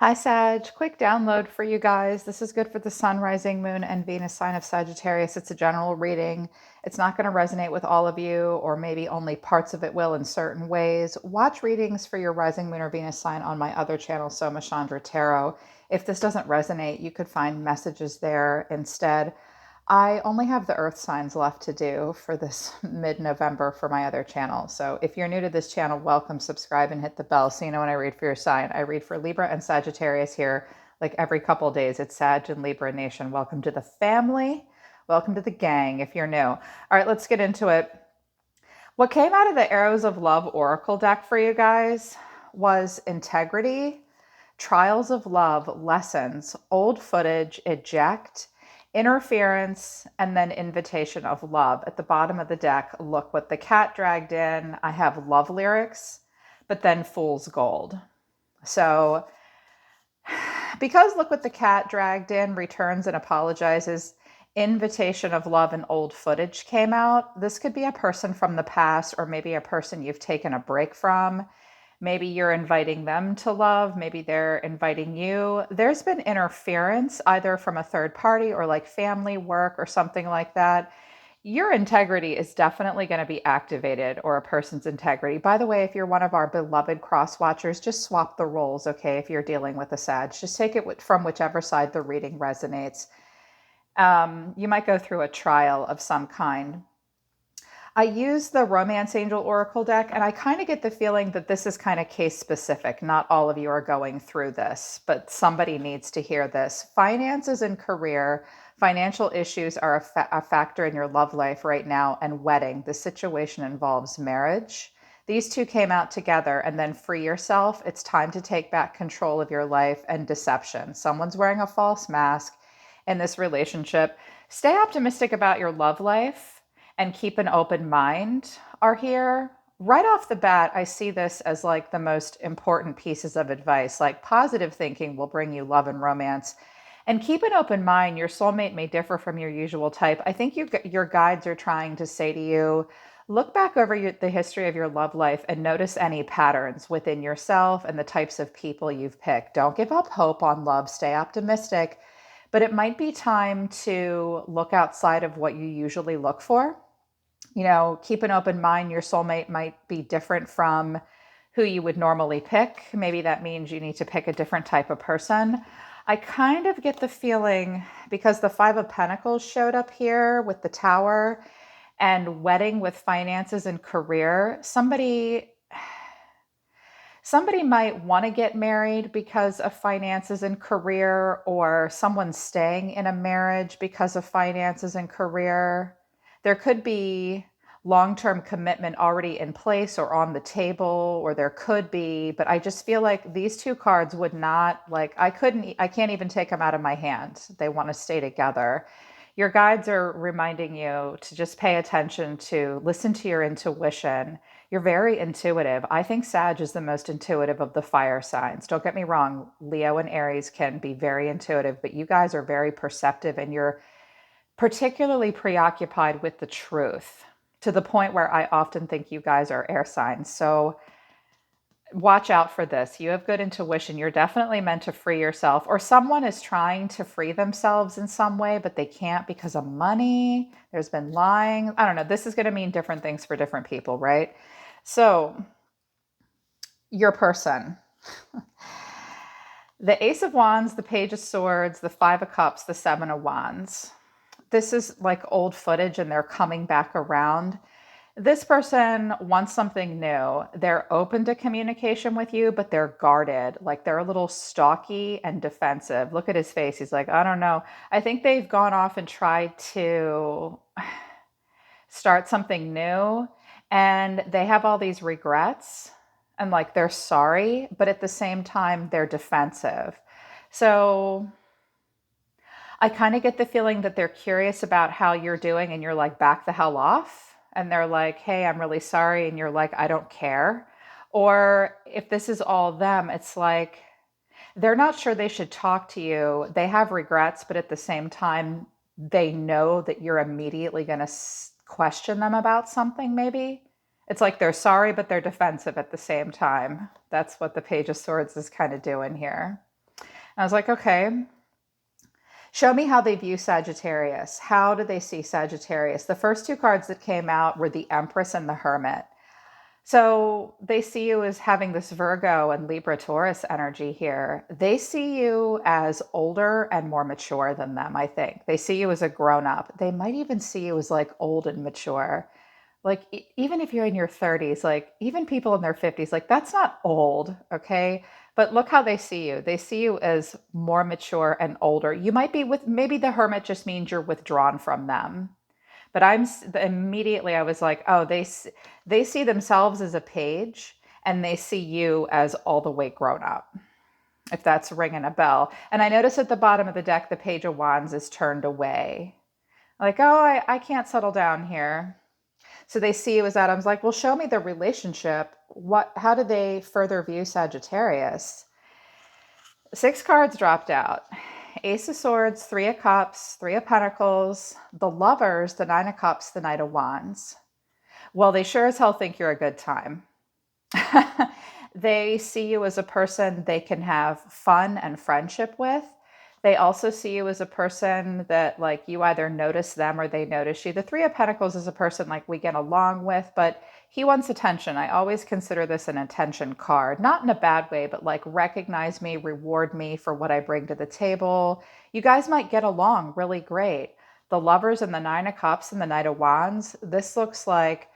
Hi, Sag. Quick download for you guys. This is good for the Sun, Rising, Moon, and Venus sign of Sagittarius. It's a general reading. It's not going to resonate with all of you, or maybe only parts of it will in certain ways. Watch readings for your Rising, Moon, or Venus sign on my other channel, Soma Chandra Tarot. If this doesn't resonate, you could find messages there instead. I only have the earth signs left to do for this mid-November for my other channel. So if you're new to this channel, welcome, subscribe, and hit the bell so you know when I read for your sign. I read for Libra and Sagittarius here like every couple of days. It's Sag and Libra Nation. Welcome to the family. Welcome to the gang if you're new. All right, let's get into it. What came out of the Arrows of Love Oracle deck for you guys was integrity, trials of love, lessons, old footage, eject, interference, and then invitation of love. At the bottom of the deck, look what the cat dragged in. I have love lyrics, but then fool's gold. So because look what the cat dragged in, returns and apologizes, invitation of love and old footage came out. This could be a person from the past, or maybe a person you've taken a break from. Maybe you're inviting them to love. Maybe they're inviting you. There's been interference either from a third party or like family, work, or something like that. Your integrity is definitely going to be activated, or a person's integrity. By the way, if you're one of our beloved cross watchers, just swap the roles, okay? If you're dealing with a Sag, just take it from whichever side the reading resonates. You might go through a trial of some kind. I use the Romance Angel Oracle deck, and I kind of get the feeling that this is kind of case specific. Not all of you are going through this, but somebody needs to hear this. Finances and career, financial issues are a factor in your love life right now, and wedding. The situation involves marriage. These two came out together, and then free yourself. It's time to take back control of your life, and deception. Someone's wearing a false mask in this relationship. Stay optimistic about your love life and keep an open mind are here. Right off the bat, I see this as like the most important pieces of advice. Like, positive thinking will bring you love and romance. And keep an open mind. Your soulmate may differ from your usual type. I think your guides are trying to say to you, look back over the history of your love life and notice any patterns within yourself and the types of people you've picked. Don't give up hope on love. Stay optimistic. But it might be time to look outside of what you usually look for. You know, keep an open mind. Your soulmate might be different from who you would normally pick. Maybe that means you need to pick a different type of person. I kind of get the feeling, because the Five of Pentacles showed up here with the Tower and wedding with finances and career, somebody might want to get married because of finances and career, or someone's staying in a marriage because of finances and career. There could be long-term commitment already in place or on the table, or there could be, but I just feel like these two cards would not, like, I can't even take them out of my hand. They want to stay together. Your guides are reminding you to just pay attention, to listen to your intuition. You're very intuitive. I think Sag is the most intuitive of the fire signs. Don't get me wrong, Leo and Aries can be very intuitive, but you guys are very perceptive, and you're particularly preoccupied with the truth, to the point where I often think you guys are air signs. So watch out for this. You have good intuition. You're definitely meant to free yourself, or someone is trying to free themselves in some way, but they can't because of money. There's been lying. I don't know. This is going to mean different things for different people, right? So your person, the Ace of Wands, the Page of Swords, the Five of Cups, the Seven of Wands. This is like old footage, and they're coming back around. This person wants something new. They're open to communication with you, but they're guarded. Like, they're a little stalky and defensive. Look at his face. He's like, I don't know. I think they've gone off and tried to start something new, and they have all these regrets, and like they're sorry, but at the same time they're defensive. So I kind of get the feeling that they're curious about how you're doing, and you're like, back the hell off. And they're like, hey, I'm really sorry. And you're like, I don't care. Or if this is all them, it's like they're not sure they should talk to you. They have regrets, but at the same time, they know that you're immediately going to question them about something, maybe. It's like they're sorry, but they're defensive at the same time. That's what the Page of Swords is kind of doing here. I was like, okay, show me how they view Sagittarius. How do they see Sagittarius? The first two cards that came out were the Empress and the Hermit. So they see you as having this Virgo and Libra Taurus energy here. They see you as older and more mature than them, I think. They see you as a grown up. They might even see you as like old and mature. Like, even if you're in your 30s, like, even people in their 50s, like, that's not old, okay? But look how they see you. They see you as more mature and older. You might be with, maybe the hermit just means you're withdrawn from them. But immediately I was like, oh, they see themselves as a page and they see you as all the way grown up, if that's ringing a bell. And I notice at the bottom of the deck, the Page of Wands is turned away. Like, oh, I can't settle down here. So they see you as that. I was like, well, show me the relationship. How do they further view Sagittarius? 6 cards dropped out. Ace of Swords, 3 of Cups, 3 of Pentacles, the Lovers, the 9 of Cups, the Knight of Wands. Well, they sure as hell think you're a good time. They see you as a person they can have fun and friendship with. They also see you as a person that, like, you either notice them or they notice you. The 3 of Pentacles is a person like we get along with, but he wants attention. I always consider this an attention card, not in a bad way, but like recognize me, reward me for what I bring to the table. You guys might get along really great. The Lovers and the 9 of Cups and the Knight of Wands, this looks like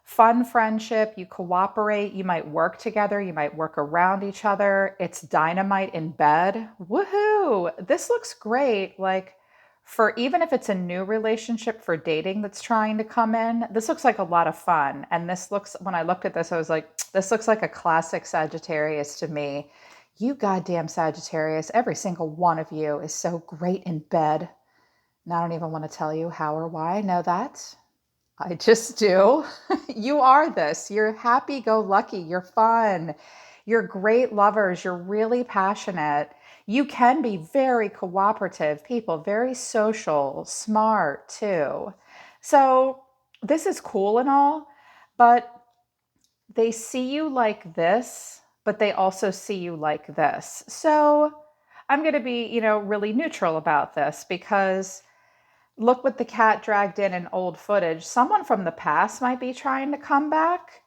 fun friendship. You cooperate. You might work together. You might work around each other. It's dynamite in bed. Woohoo! This looks great. Like, for even if it's a new relationship for dating that's trying to come in, this looks like a lot of fun. And this looks, when I looked at this, I was like, this looks like a classic Sagittarius to me. You goddamn Sagittarius, every single one of you is so great in bed. And I don't even want to tell you how or why I know that. I just do. You are this. You're happy go lucky. You're fun. You're great lovers. You're really passionate. You can be very cooperative people, very social, smart too. So this is cool and all, but they see you like this, but they also see you like this. So I'm going to be, really neutral about this because look what the cat dragged in old footage. Someone from the past might be trying to come back,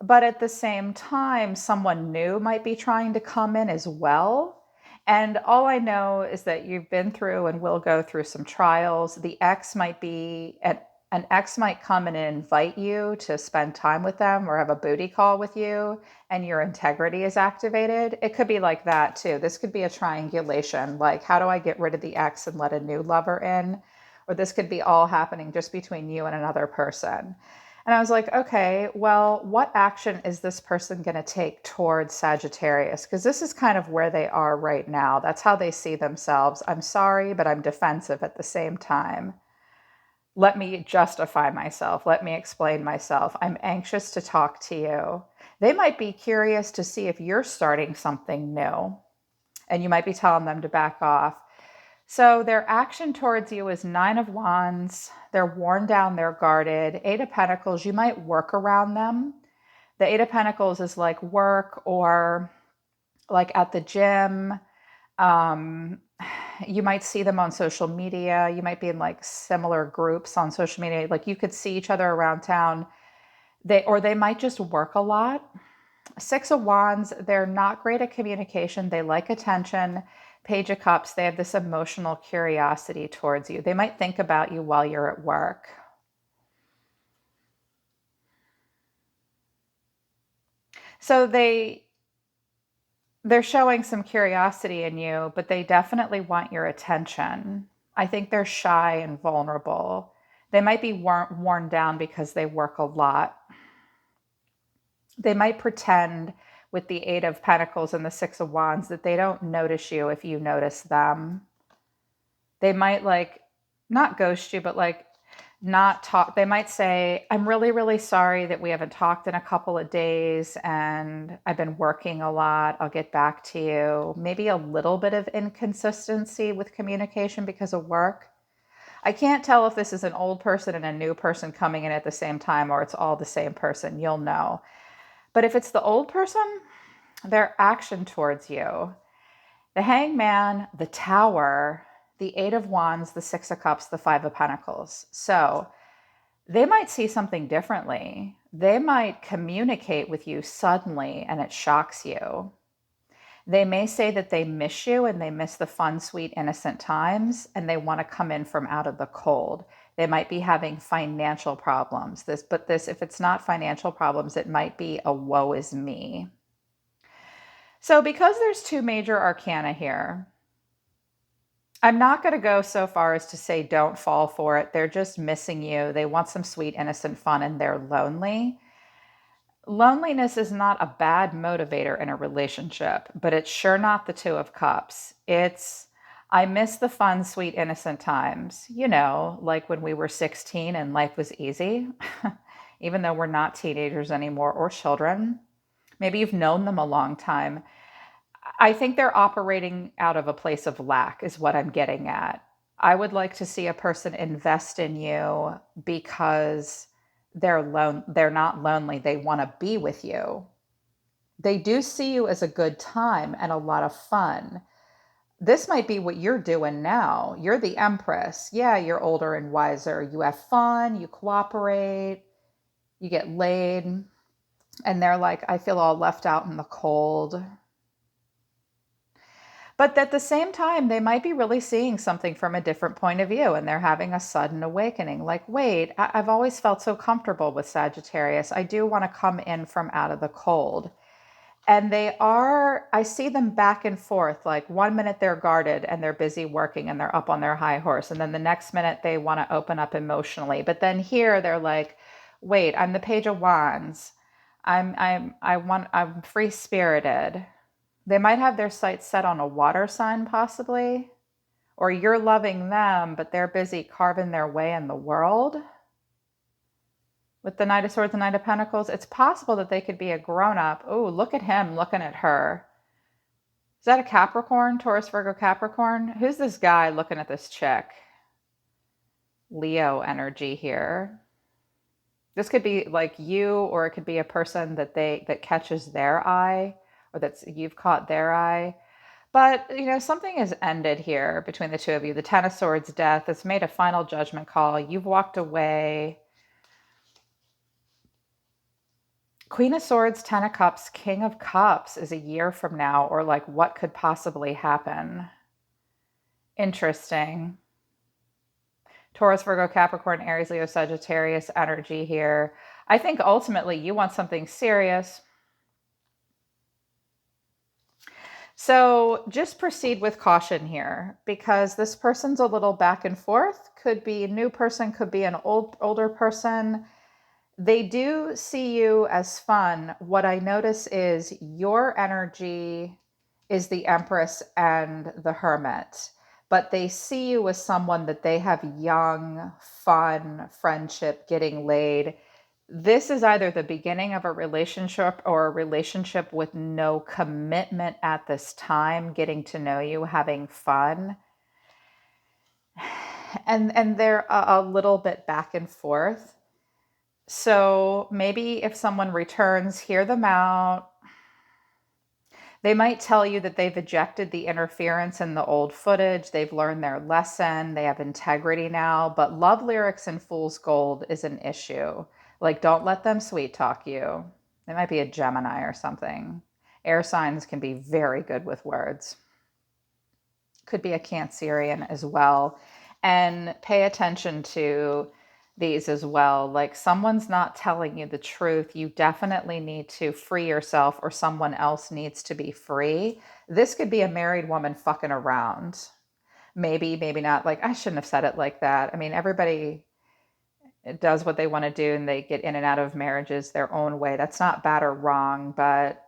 but at the same time, someone new might be trying to come in as well. And all I know is that you've been through and will go through some trials. The ex might be, an ex might come in and invite you to spend time with them or have a booty call with you, and your integrity is activated. It could be like that too. This could be a triangulation. Like, how do I get rid of the ex and let a new lover in? Or this could be all happening just between you and another person. And I was like, okay, well, what action is this person going to take towards Sagittarius? Because this is kind of where they are right now. That's how they see themselves. I'm sorry, but I'm defensive at the same time. Let me justify myself. Let me explain myself. I'm anxious to talk to you. They might be curious to see if you're starting something new, and you might be telling them to back off. So their action towards you is 9 of Wands. They're worn down, they're guarded. 8 of Pentacles, you might work around them. The 8 of Pentacles is like work or like at the gym. You might see them on social media. You might be in like similar groups on social media. Like, you could see each other around town. They might just work a lot. 6 of Wands, they're not great at communication. They like attention. Page of Cups, they have this emotional curiosity towards you. They might think about you while you're at work. So they're showing some curiosity in you, but they definitely want your attention. I think they're shy and vulnerable. They might be worn down because they work a lot. They might pretend with the 8 of Pentacles and the 6 of Wands that they don't notice you if you notice them. They might like not ghost you, but like not talk. They might say, I'm really, really sorry that we haven't talked in a couple of days and I've been working a lot. I'll get back to you. Maybe a little bit of inconsistency with communication because of work. I can't tell if this is an old person and a new person coming in at the same time, or it's all the same person. You'll know. But if it's the old person, their action towards you The Hangman, the Tower, the Eight of Wands, the Six of Cups, the Five of Pentacles. So they might see something differently. They might communicate with you suddenly and it shocks you. They may say that they miss you and they miss the fun, sweet, innocent times and they want to come in from out of the cold. They might be having financial problems. If it's not financial problems, it might be a woe is me. So because there's two major arcana here, I'm not going to go so far as to say don't fall for it. They're just missing you. They want some sweet, innocent fun and they're lonely. Loneliness is not a bad motivator in a relationship, but it's sure not the Two of Cups. It's, I miss the fun, sweet, innocent times, like when we were 16 and life was easy, even though we're not teenagers anymore or children. Maybe you've known them a long time. I think they're operating out of a place of lack, is what I'm getting at. I would like to see a person invest in you because they're not lonely. They want to be with you. They do see you as a good time and a lot of fun. This might be what you're doing now. You're the Empress. Yeah, you're older and wiser. You have fun, you cooperate, you get laid. And they're like, I feel all left out in the cold. But at the same time, they might be really seeing something from a different point of view and they're having a sudden awakening. Like, wait, I've always felt so comfortable with Sagittarius. I do want to come in from out of the cold. And I see them back and forth. Like 1 minute they're guarded and they're busy working and they're up on their high horse. And then the next minute they want to open up emotionally. But then here they're like, wait, I'm the Page of Wands. I'm free spirited. They might have their sights set on a water sign, possibly, or you're loving them, but they're busy carving their way in the world. With the Knight of Swords and Knight of Pentacles, it's possible that they could be a grown-up. Oh, look at him looking at her. Is that a Capricorn? Taurus, Virgo, Capricorn? Who's this guy looking at this chick? Leo energy here. This could be like you, or it could be a person that catches their eye, or you've caught their eye. But, something has ended here between the two of you. The Ten of Swords, death, has made a final judgment call. You've walked away. Queen of Swords, Ten of Cups, King of Cups is a year from now, or like what could possibly happen. Interesting. Taurus, Virgo, Capricorn, Aries, Leo, Sagittarius energy here. I think ultimately you want something serious. So just proceed with caution here, because this person's a little back and forth. Could be a new person, could be an older person. They do see you as fun. What I notice is your energy is the Empress and the Hermit, but they see you as someone that they have young, fun, friendship, getting laid. This is either the beginning of a relationship or a relationship with no commitment at this time, getting to know you, having fun. And they're a little bit back and forth. So maybe if someone returns, hear them out. They might tell you that they've ejected the interference in the old footage. They've learned their lesson. They have integrity now. But love lyrics and fool's gold is an issue. Like, don't let them sweet talk you. They might be a Gemini or something. Air signs can be very good with words. Could be a Cancerian as well. And pay attention to these as well. Like, someone's not telling you the truth. You definitely need to free yourself, or someone else needs to be free. This could be a married woman fucking around. Maybe not. Like, I shouldn't have said it like that. I mean, everybody does what they want to do and they get in and out of marriages their own way. That's not bad or wrong, but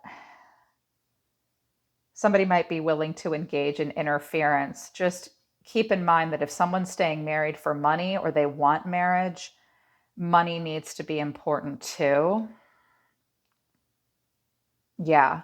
somebody might be willing to engage in interference. Just keep in mind that if someone's staying married for money, or they want marriage, money needs to be important too. Yeah,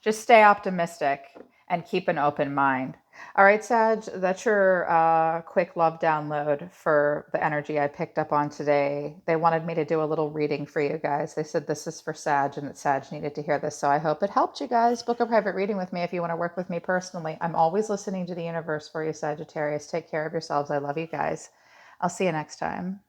just stay optimistic. and keep an open mind. All right, Sag, that's your quick love download for the energy I picked up on today. They wanted me to do a little reading for you guys. They said this is for Sag and that Sag needed to hear this. So I hope it helped you guys. Book a private reading with me if you want to work with me personally. I'm always listening to the universe for you, Sagittarius. Take care of yourselves. I love you guys. I'll see you next time.